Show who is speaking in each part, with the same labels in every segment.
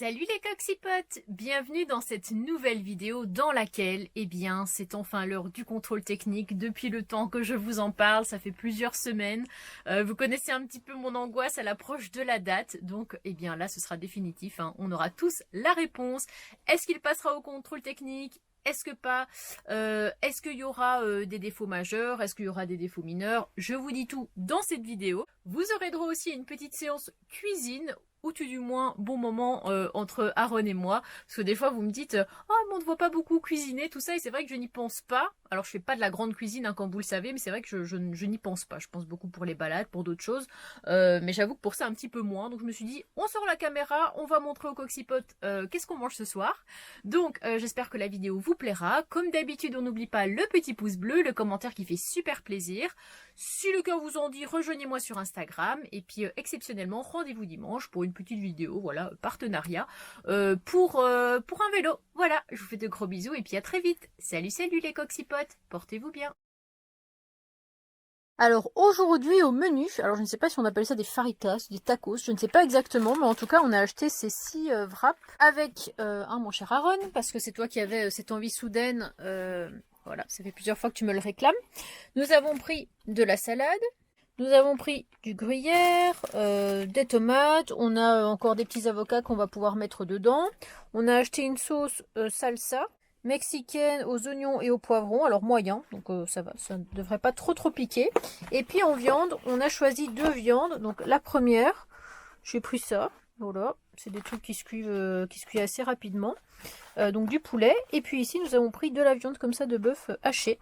Speaker 1: Salut les coxipotes! Bienvenue dans cette nouvelle vidéo dans laquelle, c'est enfin l'heure du contrôle technique. Depuis le temps que je vous en parle, ça fait plusieurs semaines. Vous connaissez un petit peu mon angoisse à l'approche de la date. Donc, là, ce sera définitif, hein. On aura tous la réponse. Est-ce qu'il passera au contrôle technique? Est-ce que pas? Est-ce qu'il y aura des défauts majeurs? Est-ce qu'il y aura des défauts mineurs? Je vous dis tout dans cette vidéo. Vous aurez droit aussi à une petite séance cuisine ou tout du moins bon moment entre Aaron et moi, parce que des fois vous me dites oh mais on ne voit pas beaucoup cuisiner tout ça, et c'est vrai que je n'y pense pas. Alors je fais pas de la grande cuisine hein, comme vous le savez, mais c'est vrai que je n'y pense pas. Je pense beaucoup pour les balades, pour d'autres choses, mais j'avoue que pour ça un petit peu moins. Donc je me suis dit on sort la caméra, on va montrer aux coxipotes qu'est-ce qu'on mange ce soir. Donc j'espère que la vidéo vous plaira. Comme d'habitude, on n'oublie pas le petit pouce bleu, le commentaire qui fait super plaisir. Si le cœur vous en dit, rejoignez-moi sur Instagram. Et puis exceptionnellement, rendez-vous dimanche pour une petite vidéo, voilà, partenariat, pour un vélo. Voilà, je vous fais de gros bisous et puis à très vite. Salut, salut les coxipotes, portez-vous bien. Alors aujourd'hui au menu, alors je ne sais pas si on appelle ça des faritas, des tacos, je ne sais pas exactement, mais en tout cas on a acheté ces 6 wraps avec mon cher Aaron, parce que c'est toi qui avais cette envie soudaine, voilà, ça fait plusieurs fois que tu me le réclames. Nous avons pris de la salade, nous avons pris du gruyère, des tomates, on a encore des petits avocats qu'on va pouvoir mettre dedans. On a acheté une sauce salsa mexicaine aux oignons et aux poivrons, alors moyen, donc ça va, ça ne devrait pas trop piquer. Et puis en viande, on a choisi 2 viandes. Donc la première, j'ai pris ça, voilà, c'est des trucs qui se cuivent assez rapidement. Donc du poulet, et puis ici nous avons pris de la viande comme ça de bœuf haché.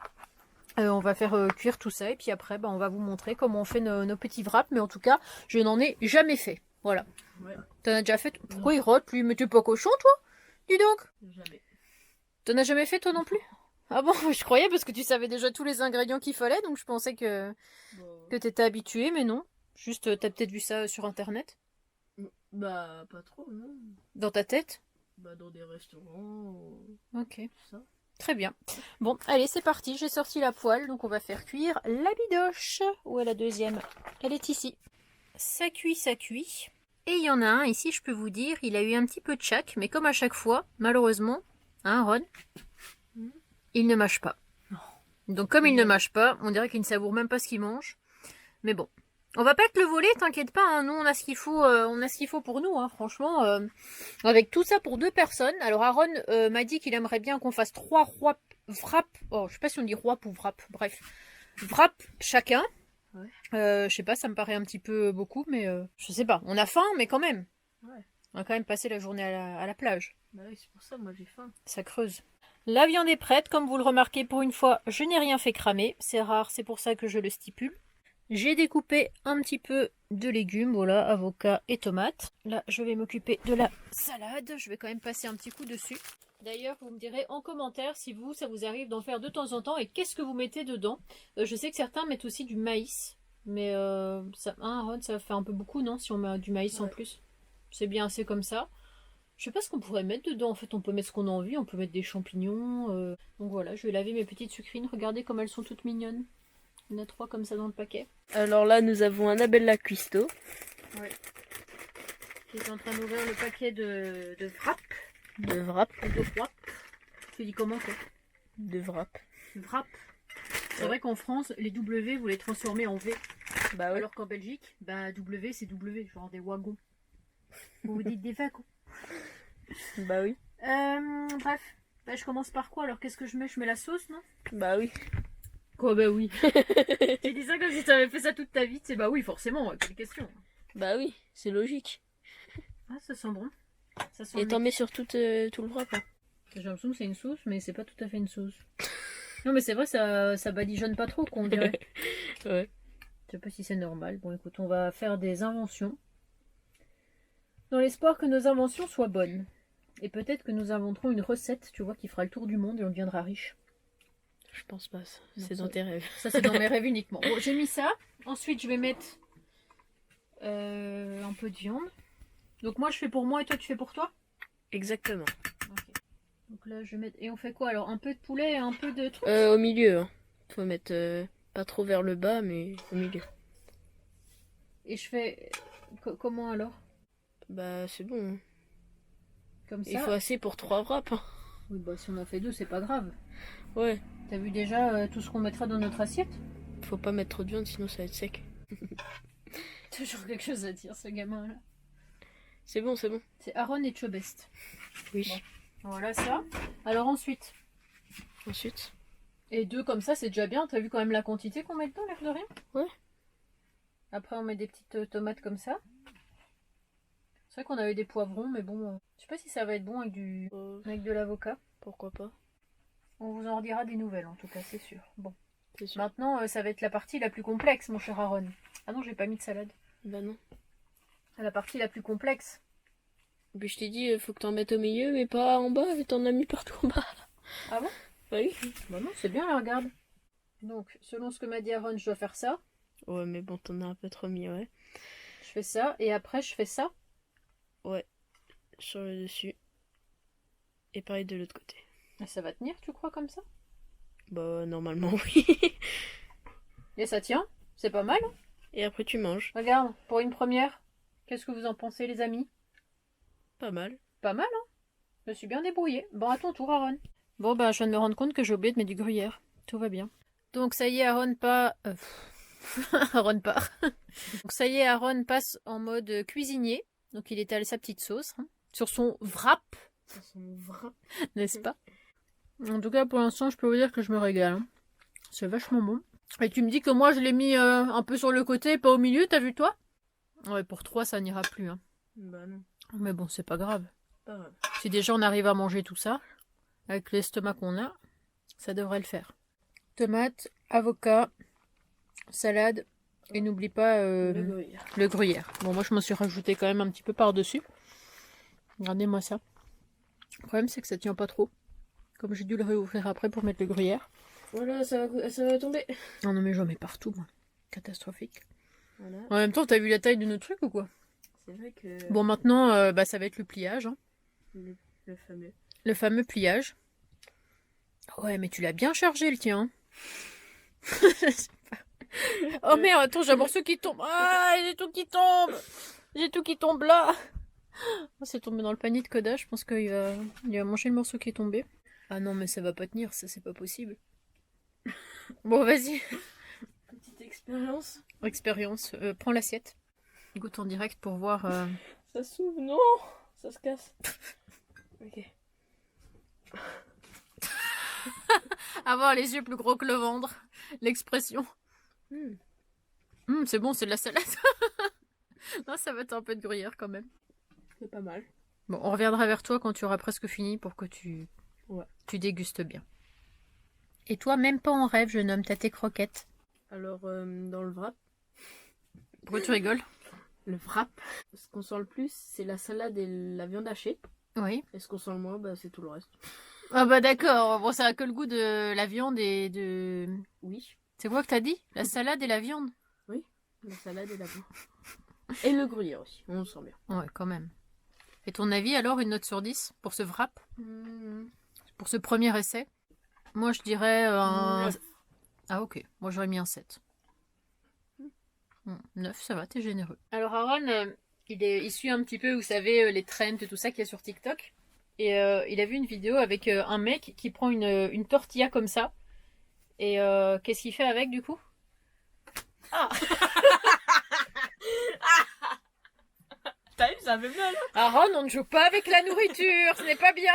Speaker 1: On va faire cuire tout ça et puis après on va vous montrer comment on fait nos petits wraps, mais en tout cas je n'en ai jamais fait. Voilà. Ouais. T'en as déjà fait? Pourquoi il rote lui? Mais t'es pas cochon toi? Dis donc.
Speaker 2: Jamais.
Speaker 1: T'en as jamais fait toi non plus? Ah bon, je croyais parce que tu savais déjà tous les ingrédients qu'il fallait, donc je pensais que t'étais habitué, mais non. Juste t'as peut-être vu ça sur internet?
Speaker 2: Bah, pas trop, non.
Speaker 1: Dans ta tête?
Speaker 2: Bah, dans des restaurants,
Speaker 1: Ok.
Speaker 2: tout ça.
Speaker 1: Très bien. Bon, allez, c'est parti. J'ai sorti la poêle, donc on va faire cuire la bidoche. Où est la deuxième? Elle est ici. Ça cuit, ça cuit. Et il y en a un ici, je peux vous dire, il a eu un petit peu de chaque, mais comme à chaque fois, malheureusement, hein, Ron, il ne mâche pas. Donc comme il ne mâche pas, on dirait qu'il ne savoure même pas ce qu'il mange. Mais bon, on va pas te le voler, t'inquiète pas, hein. Nous on a ce qu'il faut pour nous, hein, franchement. Avec tout ça pour 2 personnes. Alors Aaron m'a dit qu'il aimerait bien qu'on fasse 3 wraps. Oh, je sais pas si on dit wrap ou wrap, bref. Wrap chacun. Ouais. Je sais pas, ça me paraît un petit peu beaucoup, mais je sais pas. On a faim, mais quand même.
Speaker 2: Ouais.
Speaker 1: On va quand même passer la journée à la plage.
Speaker 2: Bah oui, c'est pour ça, moi j'ai faim.
Speaker 1: Ça creuse. La viande est prête, comme vous le remarquez pour une fois, je n'ai rien fait cramer. C'est rare, c'est pour ça que je le stipule. J'ai découpé un petit peu de légumes, voilà, avocats et tomates. Là, je vais m'occuper de la salade. Je vais quand même passer un petit coup dessus. D'ailleurs, vous me direz en commentaire si vous, ça vous arrive d'en faire de temps en temps et qu'est-ce que vous mettez dedans. Je sais que certains mettent aussi du maïs, mais ça, hein, Ron, ça fait un peu beaucoup, non, si on met du maïs en plus. C'est bien assez comme ça. Je sais pas ce qu'on pourrait mettre dedans. En fait, on peut mettre ce qu'on a envie. On peut mettre des champignons. Donc voilà, je vais laver mes petites sucrines. Regardez comme elles sont toutes mignonnes. Il y en a 3 comme ça dans le paquet.
Speaker 2: Alors là, nous avons Annabella Cuisto.
Speaker 1: Ouais. Qui est en train d'ouvrir le paquet de wrap.
Speaker 2: De wrap.
Speaker 1: De wrap. Tu dis comment quoi?
Speaker 2: De wrap.
Speaker 1: Wrap. C'est vrai qu'en France, les W, vous les transformez en V.
Speaker 2: Bah ouais.
Speaker 1: Alors qu'en Belgique, bah W, c'est W. Genre des wagons. Vous dites des wagons.
Speaker 2: Bah oui.
Speaker 1: Bref. Bah, je commence par quoi? Alors qu'est-ce que je mets? Je mets la sauce, non?
Speaker 2: Bah oui.
Speaker 1: Quoi, bah oui. Tu dis ça comme si tu avais fait ça toute ta vie. C'est bah oui, forcément, quelle question.
Speaker 2: Bah oui, c'est logique.
Speaker 1: Ah, ça sent bon. Ça sent
Speaker 2: Et t'en mets sur tout le wrap là.
Speaker 1: J'ai l'impression que c'est une sauce, mais c'est pas tout à fait une sauce. Non, mais c'est vrai, ça badigeonne pas trop, qu'on dirait.
Speaker 2: Ouais.
Speaker 1: Je sais pas si c'est normal. Bon, écoute, on va faire des inventions. Dans l'espoir que nos inventions soient bonnes. Et peut-être que nous inventerons une recette, tu vois, qui fera le tour du monde et on deviendra riche.
Speaker 2: Je pense pas, c'est dans tes rêves.
Speaker 1: Ça, c'est dans mes rêves uniquement. Bon, j'ai mis ça. Ensuite, je vais mettre un peu de viande. Donc moi, je fais pour moi et toi, tu fais pour toi?
Speaker 2: Exactement.
Speaker 1: Ok. Donc là, je vais mettre... Et on fait quoi alors? Un peu de poulet et un peu de trucs?
Speaker 2: Au milieu, hein. Faut mettre pas trop vers le bas, mais au milieu.
Speaker 1: Et je fais... Comment alors?
Speaker 2: Bah c'est bon. Hein.
Speaker 1: Comme ça.
Speaker 2: Il faut assez pour 3 wraps. Hein.
Speaker 1: Oui, bah si on en fait 2, c'est pas grave.
Speaker 2: Ouais.
Speaker 1: T'as vu déjà tout ce qu'on mettra dans notre assiette?
Speaker 2: Faut pas mettre trop de viande, sinon ça va être sec.
Speaker 1: Toujours quelque chose à dire, ce gamin-là.
Speaker 2: C'est bon, c'est bon.
Speaker 1: C'est Aaron et Chobest.
Speaker 2: Oui.
Speaker 1: Bon. Voilà ça. Alors ensuite.
Speaker 2: Ensuite.
Speaker 1: Et 2 comme ça, c'est déjà bien. T'as vu quand même la quantité qu'on met dedans, l'air de rien?
Speaker 2: Ouais.
Speaker 1: Après, on met des petites tomates comme ça. C'est vrai qu'on avait des poivrons, mais bon, je sais pas si ça va être bon avec de l'avocat.
Speaker 2: Pourquoi pas?
Speaker 1: On vous en redira des nouvelles, en tout cas, c'est sûr. Bon.
Speaker 2: C'est sûr.
Speaker 1: Maintenant, ça va être la partie la plus complexe, mon cher Aaron. Ah non, j'ai pas mis de salade.
Speaker 2: Bah non.
Speaker 1: La partie la plus complexe.
Speaker 2: Puis je t'ai dit, faut que t'en mettes au milieu, mais pas en bas, et t'en as mis partout en bas.
Speaker 1: Ah bon?
Speaker 2: Bah oui.
Speaker 1: Bah non, c'est bien, là, regarde. Donc, selon ce que m'a dit Aaron, je dois faire ça.
Speaker 2: Ouais, mais bon, t'en as un peu trop mis, ouais.
Speaker 1: Je fais ça, et après, je fais ça.
Speaker 2: Ouais. Sur le dessus. Et pareil de l'autre côté.
Speaker 1: Et ça va tenir, tu crois, comme ça?
Speaker 2: Bah, normalement, oui.
Speaker 1: Et ça tient? C'est pas mal, hein?
Speaker 2: Et après, tu manges.
Speaker 1: Regarde, pour une première, qu'est-ce que vous en pensez, les amis?
Speaker 2: Pas mal.
Speaker 1: Pas mal, hein? Je me suis bien débrouillée. Bon, à ton tour, Aaron. Bon, bah, je viens de me rendre compte que j'ai oublié de mettre du gruyère. Tout va bien. Donc, ça y est, Aaron pas... Aaron part. Donc, ça y est, Aaron passe en mode cuisinier. Donc, il étale sa petite sauce. Hein, sur son wrap. N'est-ce pas? En tout cas, pour l'instant, je peux vous dire que je me régale. Hein. C'est vachement bon. Et tu me dis que moi, je l'ai mis un peu sur le côté, pas au milieu, t'as vu, toi? Ouais, pour 3, ça n'ira plus. Hein.
Speaker 2: Bah non.
Speaker 1: Mais bon, c'est pas grave.
Speaker 2: Pas grave.
Speaker 1: Si déjà on arrive à manger tout ça, avec l'estomac qu'on a, ça devrait le faire. Tomates, avocat, salade, et n'oublie pas le gruyère. Bon, moi je m'en suis rajouté quand même un petit peu par-dessus. Regardez-moi ça. Le problème c'est que ça tient pas trop. Comme j'ai dû le réouvrir après pour mettre le gruyère.
Speaker 2: Voilà, ça va tomber.
Speaker 1: Non, non mais j'en mets partout, moi. Catastrophique.
Speaker 2: Voilà.
Speaker 1: En même temps, t'as vu la taille de notre truc ou quoi?
Speaker 2: C'est vrai que...
Speaker 1: Bon, maintenant, bah, ça va être le pliage. Hein.
Speaker 2: Le fameux.
Speaker 1: Le fameux pliage. Ouais, mais tu l'as bien chargé, le tien. Oh merde, attends, j'ai un morceau qui tombe. Ah, j'ai tout qui tombe. J'ai tout qui tombe là. Oh, c'est tombé dans le panier de Koda. Je pense qu'il va manger le morceau qui est tombé. Ah non, mais ça va pas tenir, ça, c'est pas possible. Bon, vas-y.
Speaker 2: Petite expérience.
Speaker 1: Expérience. Prends l'assiette. Goûte en direct pour voir.
Speaker 2: Ça s'ouvre, non. Ça se casse. Ok.
Speaker 1: Avoir les yeux plus gros que le ventre. L'expression. C'est bon, c'est de la salade. Non, ça va être un peu de gruyère quand même.
Speaker 2: C'est pas mal.
Speaker 1: Bon, on reviendra vers toi quand tu auras presque fini pour que tu dégustes bien. Et toi, même pas en rêve, jeune homme, t'as tes croquettes.
Speaker 2: Alors, dans le wrap.
Speaker 1: Pourquoi tu rigoles?
Speaker 2: Le wrap. Ce qu'on sent le plus, c'est la salade et la viande hachée.
Speaker 1: Oui.
Speaker 2: Et ce qu'on sent le moins, bah, c'est tout le reste.
Speaker 1: Ah bah d'accord, bon, ça a que le goût de la viande et de...
Speaker 2: Oui.
Speaker 1: C'est quoi que t'as dit? La salade et la viande?
Speaker 2: Oui, la salade et la viande. Et le gruyère aussi, on le sent bien.
Speaker 1: Ouais, quand même. Et ton avis alors, une note sur 10 pour ce wrap? Pour ce premier essai? Moi je dirais un...
Speaker 2: 9.
Speaker 1: Ah ok, moi j'aurais mis un 7. 9, ça va, t'es généreux. Alors Aaron, il suit un petit peu, vous savez, les trends et tout ça qu'il y a sur TikTok. Et il a vu une vidéo avec un mec qui prend une tortilla comme ça. Et qu'est-ce qu'il fait avec du coup? Ah
Speaker 2: T'as vu, ça fait mal.
Speaker 1: Aaron, on ne joue pas avec la nourriture, ce n'est pas bien.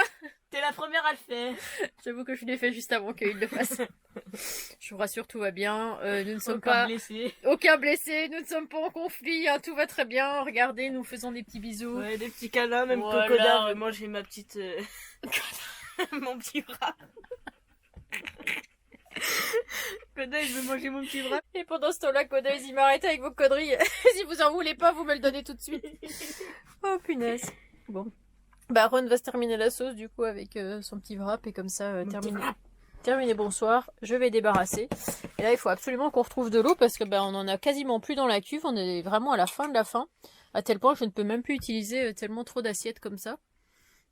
Speaker 2: T'es la première à le faire.
Speaker 1: J'avoue que je l'ai fait juste avant qu'il le fasse. Je vous rassure, tout va bien. Nous ne sommes
Speaker 2: Aucun
Speaker 1: pas...
Speaker 2: blessé.
Speaker 1: Aucun blessé, nous ne sommes pas en conflit, hein, tout va très bien. Regardez, nous faisons des petits bisous.
Speaker 2: Ouais, des petits câlins, même
Speaker 1: Voilà.
Speaker 2: Cocoda. Moi, j'ai ma petite... mon petit bras. Koda, il veut manger mon petit bras.
Speaker 1: Et pendant ce temps-là, Koda, il m'arrête avec vos conneries. Si vous en voulez pas, vous me le donnez tout de suite. Oh punaise. Bon. Bah, Ron va se terminer la sauce du coup avec son petit wrap et comme ça, terminé, bonsoir. Je vais débarrasser. Et là, il faut absolument qu'on retrouve de l'eau parce que bah, on en a quasiment plus dans la cuve. On est vraiment à la fin de la fin. À tel point que je ne peux même plus utiliser tellement trop d'assiettes comme ça.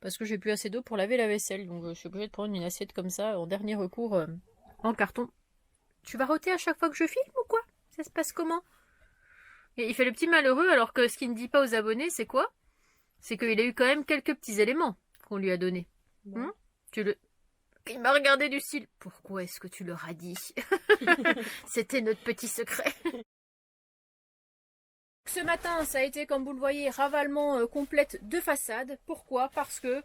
Speaker 1: Parce que j'ai plus assez d'eau pour laver la vaisselle. Donc je suis obligée de prendre une assiette comme ça en dernier recours en carton. Tu vas rôter à chaque fois que je filme ou quoi? Ça se passe comment? Et il fait le petit malheureux alors que ce qu'il ne dit pas aux abonnés, c'est quoi? C'est qu'il a eu quand même quelques petits éléments. qu'on lui a donné. Il m'a regardé du style, pourquoi est-ce que tu leur as dit? C'était notre petit secret. Ce matin, ça a été, comme vous le voyez, ravalement complète de façade. Pourquoi? Parce que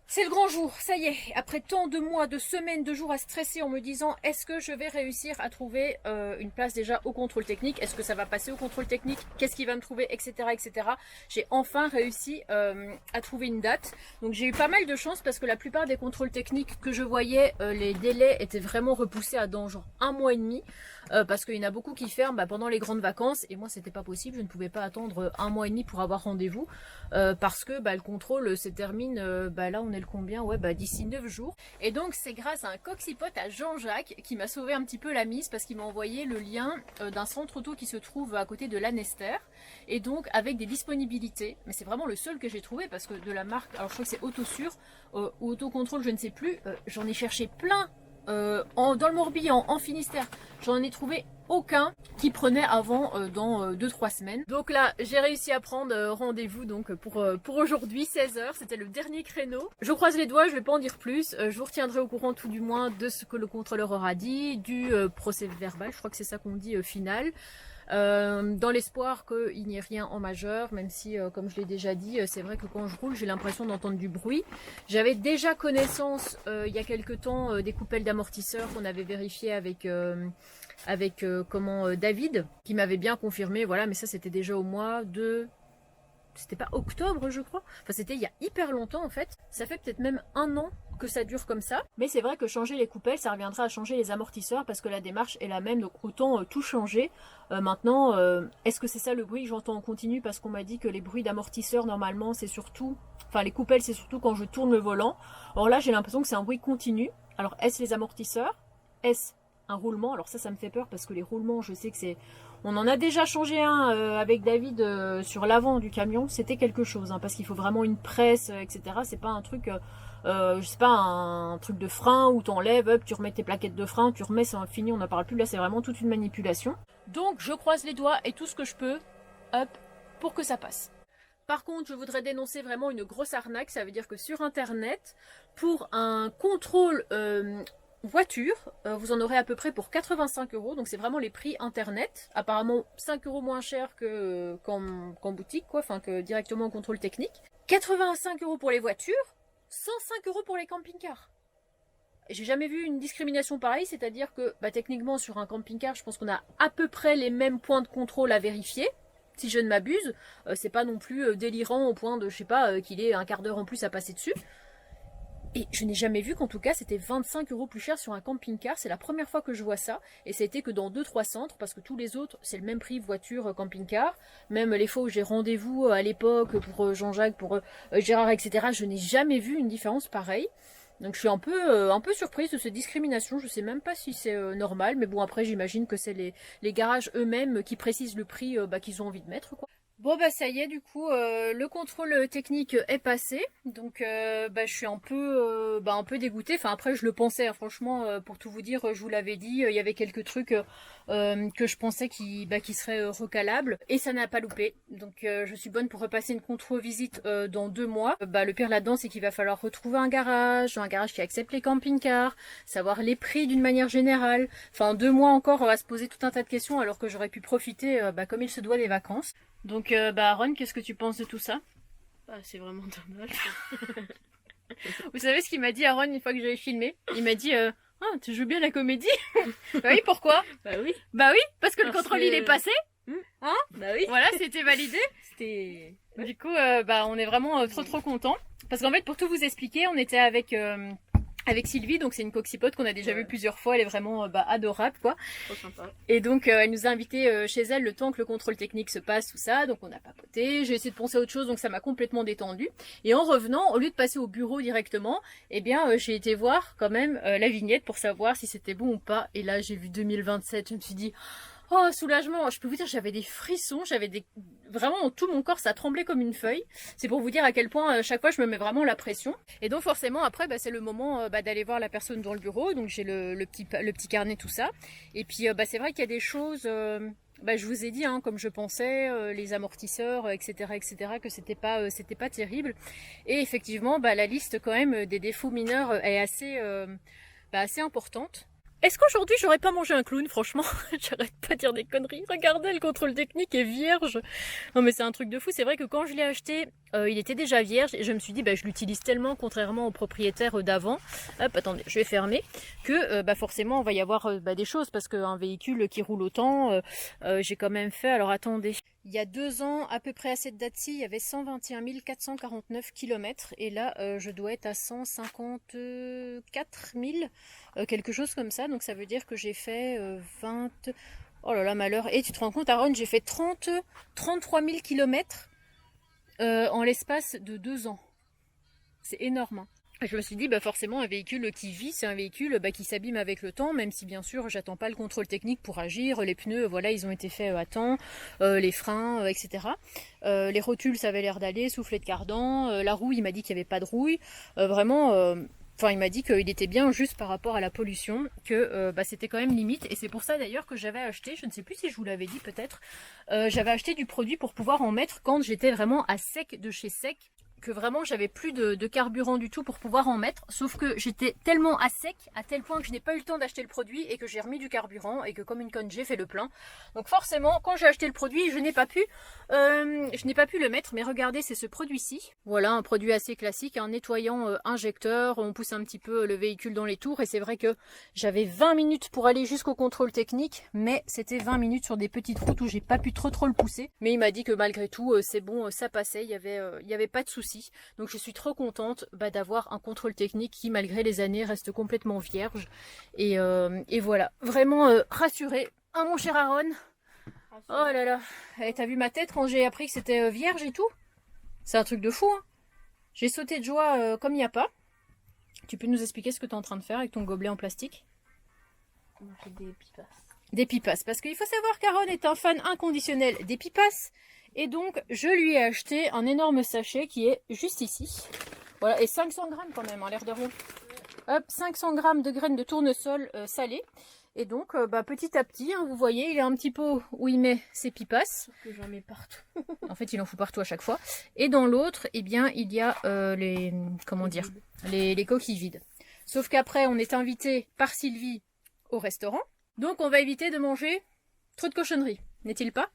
Speaker 1: c'est le grand jour, ça y est. Après tant de mois, de semaines, de jours à stresser en me disant est-ce que je vais réussir à trouver une place déjà au contrôle technique? Est-ce que ça va passer au contrôle technique? Qu'est-ce qu'il va me trouver? Etc. etc. J'ai enfin réussi à trouver une date. Donc j'ai eu pas mal de chance parce que la plupart des contrôles techniques que je voyais, les délais étaient vraiment repoussés à dans genre 1 mois et demi. Parce qu'il y en a beaucoup qui ferment pendant les grandes vacances et moi c'était pas possible, je ne pouvais pas attendre 1 mois et demi pour avoir rendez-vous parce que le contrôle se termine, là on est le combien, d'ici 9 jours. Et donc c'est grâce à un coxypote à Jean-Jacques qui m'a sauvé un petit peu la mise parce qu'il m'a envoyé le lien d'un centre auto qui se trouve à côté de l'Annester et donc avec des disponibilités, mais c'est vraiment le seul que j'ai trouvé parce que de la marque, alors je crois que c'est Autosur ou Autocontrôle, je ne sais plus, j'en ai cherché plein. Dans le Morbihan, en Finistère, j'en ai trouvé aucun qui prenait avant dans 2-3 semaines. Donc là, j'ai réussi à prendre rendez-vous donc pour aujourd'hui, 16h. C'était le dernier créneau. Je croise les doigts, je vais pas en dire plus. Je vous retiendrai au courant tout du moins de ce que le contrôleur aura dit, du procès verbal, je crois que c'est ça qu'on dit final. Dans l'espoir qu'il n'y ait rien en majeur, même si comme je l'ai déjà dit, c'est vrai que quand je roule j'ai l'impression d'entendre du bruit. J'avais déjà connaissance il y a quelque temps des coupelles d'amortisseurs qu'on avait vérifié avec David, qui m'avait bien confirmé, voilà, mais ça c'était déjà au mois de... C'était pas octobre je crois, enfin c'était il y a hyper longtemps en fait, ça fait peut-être même 1 an que ça dure comme ça, mais c'est vrai que changer les coupelles ça reviendra à changer les amortisseurs parce que la démarche est la même, donc autant tout changer. Maintenant, est-ce que c'est ça le bruit que j'entends en continu parce qu'on m'a dit que les bruits d'amortisseurs normalement c'est surtout, enfin les coupelles c'est surtout quand je tourne le volant, or là j'ai l'impression que c'est un bruit continu. Alors est-ce les amortisseurs? Est-ce un roulement? Alors ça me fait peur parce que les roulements je sais que c'est... On en a déjà changé un avec David sur l'avant du camion, c'était quelque chose, parce qu'il faut vraiment une presse, etc. C'est pas un truc, je sais pas, un truc de frein où t'enlèves, hop, tu remets tes plaquettes de frein, tu remets, c'est fini, on n'en parle plus, là c'est vraiment toute une manipulation. Donc je croise les doigts et tout ce que je peux, hop, pour que ça passe. Par contre, je voudrais dénoncer vraiment une grosse arnaque, ça veut dire que sur internet, pour un contrôle... voiture, vous en aurez à peu près pour 85 €, donc c'est vraiment les prix internet, apparemment 5 € moins cher qu'en boutique, quoi, enfin que directement au contrôle technique. 85 € pour les voitures, 105 € pour les camping-cars. J'ai jamais vu une discrimination pareille, c'est-à-dire que techniquement sur un camping-car, je pense qu'on a à peu près les mêmes points de contrôle à vérifier. Si je ne m'abuse, c'est pas non plus délirant au point de, je sais pas, qu'il ait un quart d'heure en plus à passer dessus. Et je n'ai jamais vu qu'en tout cas c'était 25 € plus cher sur un camping-car, c'est la première fois que je vois ça, et ça a été que dans 2-3 centres, parce que tous les autres c'est le même prix voiture, camping-car, même les fois où j'ai rendez-vous à l'époque pour Jean-Jacques, pour Gérard, etc., je n'ai jamais vu une différence pareille. Donc je suis un peu surprise de cette discrimination, je sais même pas si c'est normal, mais bon après j'imagine que c'est les garages eux-mêmes qui précisent le prix qu'ils ont envie de mettre, quoi. Bon ça y est, du coup le contrôle technique est passé, donc je suis un peu dégoûtée. Enfin après je le pensais, franchement, pour tout vous dire, je vous l'avais dit, il y avait quelques trucs que je pensais qui seraient recalables et ça n'a pas loupé. Donc je suis bonne pour repasser une contrôle-visite dans 2 mois. Le pire là-dedans c'est qu'il va falloir retrouver un garage qui accepte les camping-cars, savoir les prix d'une manière générale. Enfin 2 mois encore, on va se poser tout un tas de questions alors que j'aurais pu profiter comme il se doit des vacances. Donc, Aaron, qu'est-ce que tu penses de tout ça?
Speaker 2: C'est vraiment dommage.
Speaker 1: Vous savez ce qu'il m'a dit, Aaron, une fois que j'avais filmé? Il m'a dit, tu joues bien la comédie? Bah oui, pourquoi?
Speaker 2: Bah oui,
Speaker 1: parce que le contrôle il est passé. Hein?
Speaker 2: Bah oui.
Speaker 1: Voilà, c'était validé.
Speaker 2: C'était...
Speaker 1: Du coup, on est vraiment trop contents. Parce qu'en fait, pour tout vous expliquer, on était avec Sylvie, donc c'est une coxypote qu'on a déjà vue plusieurs fois, elle est vraiment adorable, quoi.
Speaker 2: Trop sympa.
Speaker 1: Et donc elle nous a invités chez elle le temps que le contrôle technique se passe, tout ça, donc on a papoté, j'ai essayé de penser à autre chose, donc ça m'a complètement détendue. Et en revenant, au lieu de passer au bureau directement, j'ai été voir quand même la vignette pour savoir si c'était bon ou pas, et là j'ai vu 2027, je me suis dit... Oh, soulagement, je peux vous dire, j'avais des frissons, vraiment tout mon corps, ça tremblait comme une feuille. C'est pour vous dire à quel point chaque fois je me mets vraiment la pression. Et donc forcément après c'est le moment d'aller voir la personne dans le bureau, donc j'ai le petit carnet, tout ça. Et puis c'est vrai qu'il y a des choses bah, je vous ai dit, hein, comme je pensais, les amortisseurs, etc., que c'était pas terrible. Et effectivement, bah, la liste quand même des défauts mineurs est assez importante. Est-ce qu'aujourd'hui j'aurais pas mangé un clown, franchement? J'arrête pas de dire des conneries. Regardez, le contrôle technique est vierge. Non mais c'est un truc de fou. C'est vrai que quand je l'ai acheté, il était déjà vierge et je me suis dit, bah, je l'utilise tellement, contrairement au propriétaire d'avant. Hop, attendez, je vais fermer. Que bah, forcément, on va y avoir des choses parce qu'un véhicule qui roule autant, j'ai quand même fait. Alors attendez. Il y a 2 ans, à peu près à cette date-ci, il y avait 121 449 km. Et là, je dois être à 154 000, quelque chose comme ça. Donc ça veut dire que j'ai fait 20... Oh là là, malheur. Et tu te rends compte, Aaron, j'ai fait 33 000 km en l'espace de 2 ans. C'est énorme, hein. Je me suis dit, bah forcément, un véhicule qui vit, c'est un véhicule qui s'abîme avec le temps, même si bien sûr, j'attends pas le contrôle technique pour agir. Les pneus, voilà, ils ont été faits à temps, les freins, etc. Les rotules, ça avait l'air d'aller, soufflet de cardan. La roue, il m'a dit qu'il n'y avait pas de rouille. Vraiment, enfin, il m'a dit qu'il était bien juste par rapport à la pollution, que c'était quand même limite. Et c'est pour ça d'ailleurs que j'avais acheté, je ne sais plus si je vous l'avais dit peut-être, j'avais acheté du produit pour pouvoir en mettre quand j'étais vraiment à sec de chez sec, que vraiment j'avais plus de carburant du tout pour pouvoir en mettre, sauf que j'étais tellement à sec, à tel point que je n'ai pas eu le temps d'acheter le produit et que j'ai remis du carburant et que comme une conne j'ai fait le plein. Donc forcément quand j'ai acheté le produit je n'ai pas pu le mettre, mais regardez, c'est ce produit-ci. Voilà, un produit assez classique, un nettoyant injecteur, on pousse un petit peu le véhicule dans les tours et c'est vrai que j'avais 20 minutes pour aller jusqu'au contrôle technique, mais c'était 20 minutes sur des petites routes où j'ai pas pu trop le pousser, mais il m'a dit que malgré tout c'est bon, ça passait, il y avait pas de soucis. Donc je suis trop contente d'avoir un contrôle technique qui malgré les années reste complètement vierge et voilà, vraiment rassurée, hein, mon cher Aaron. Oh là là, t'as vu ma tête quand j'ai appris que c'était vierge et tout? C'est un truc de fou, hein. J'ai sauté de joie comme il n'y a pas. Tu peux nous expliquer ce que tu es en train de faire avec ton gobelet en plastique?
Speaker 2: Des pipas.
Speaker 1: Des pipas, parce qu'il faut savoir qu'Aaron est un fan inconditionnel des pipas. Et donc, je lui ai acheté un énorme sachet qui est juste ici. Voilà, et 500 grammes quand même, hein, l'air de rien. Hop, 500 grammes de graines de tournesol salées. Et donc, petit à petit, hein, vous voyez, il est un petit pot où il met ses pipas.
Speaker 2: Sauf que j'en mets partout.
Speaker 1: En fait, il en fout partout à chaque fois. Et dans l'autre, eh bien, il y a les coquilles vides. Sauf qu'après, on est invité par Sylvie au restaurant. Donc, on va éviter de manger trop de cochonneries. N'est-il pas?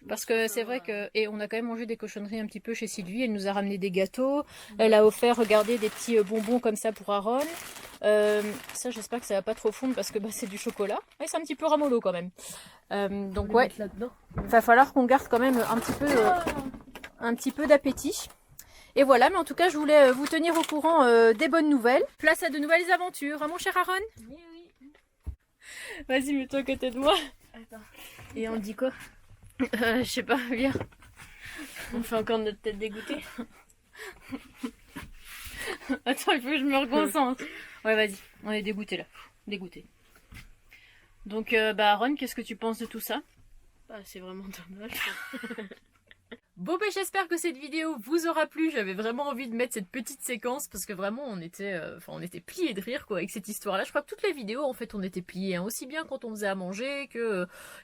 Speaker 1: Parce que c'est vrai que... Et on a quand même mangé des cochonneries un petit peu chez Sylvie. Elle nous a ramené des gâteaux. Elle a offert, regardez, des petits bonbons comme ça pour Aaron. Ça, j'espère que ça va pas trop fondre parce que c'est du chocolat. Ouais, c'est un petit peu ramollo quand même. Donc ouais, va falloir qu'on garde quand même un petit peu d'appétit. Et voilà, mais en tout cas, je voulais vous tenir au courant des bonnes nouvelles. Place à de nouvelles aventures, hein, mon cher Aaron?
Speaker 2: Oui, oui.
Speaker 1: Vas-y, mets-toi à côté de moi.
Speaker 2: Attends. Et on dit quoi?
Speaker 1: Je sais pas, viens.
Speaker 2: On fait encore notre tête dégoûtée.
Speaker 1: Attends, il faut que je me reconcentre. Ouais, vas-y, on est dégoûté là. Dégoûté. Donc, Aaron, qu'est-ce que tu penses de tout ça?
Speaker 2: C'est vraiment dommage.
Speaker 1: Bon, j'espère que cette vidéo vous aura plu. J'avais vraiment envie de mettre cette petite séquence parce que vraiment on était pliés de rire quoi avec cette histoire-là. Je crois que toutes les vidéos en fait on était pliés, hein, aussi bien quand on faisait à manger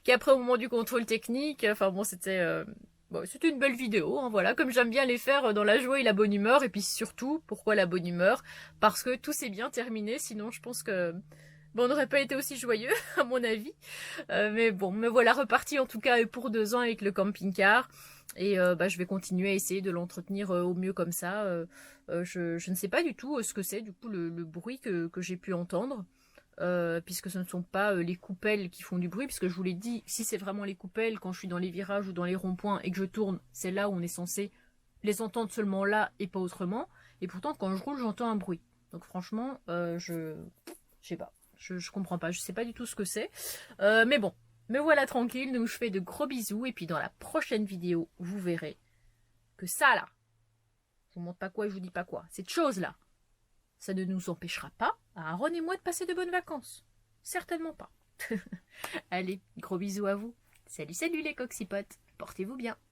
Speaker 1: qu'après au moment du contrôle technique. Enfin bon, c'était une belle vidéo, hein, voilà, comme j'aime bien les faire dans la joie et la bonne humeur. Et puis surtout, pourquoi la bonne humeur? Parce que tout s'est bien terminé, sinon je pense que on n'aurait pas été aussi joyeux, à mon avis. Mais voilà, reparti en tout cas pour 2 ans avec le camping-car. Et je vais continuer à essayer de l'entretenir au mieux comme ça. Je ne sais pas du tout ce que c'est du coup le bruit que j'ai pu entendre. Puisque ce ne sont pas les coupelles qui font du bruit, puisque je vous l'ai dit, si c'est vraiment les coupelles, quand je suis dans les virages ou dans les ronds-points et que je tourne, c'est là où on est censé les entendre seulement là et pas autrement. Et pourtant quand je roule j'entends un bruit. Donc franchement je sais pas, je comprends pas, je sais pas du tout ce que c'est. Mais bon. Me voilà tranquille, donc je fais de gros bisous. Et puis dans la prochaine vidéo, vous verrez que ça là, je vous montre pas quoi et je vous dis pas quoi, cette chose là, ça ne nous empêchera pas, à Aaron et moi, de passer de bonnes vacances. Certainement pas. Allez, gros bisous à vous. Salut, salut les coxipotes, portez-vous bien.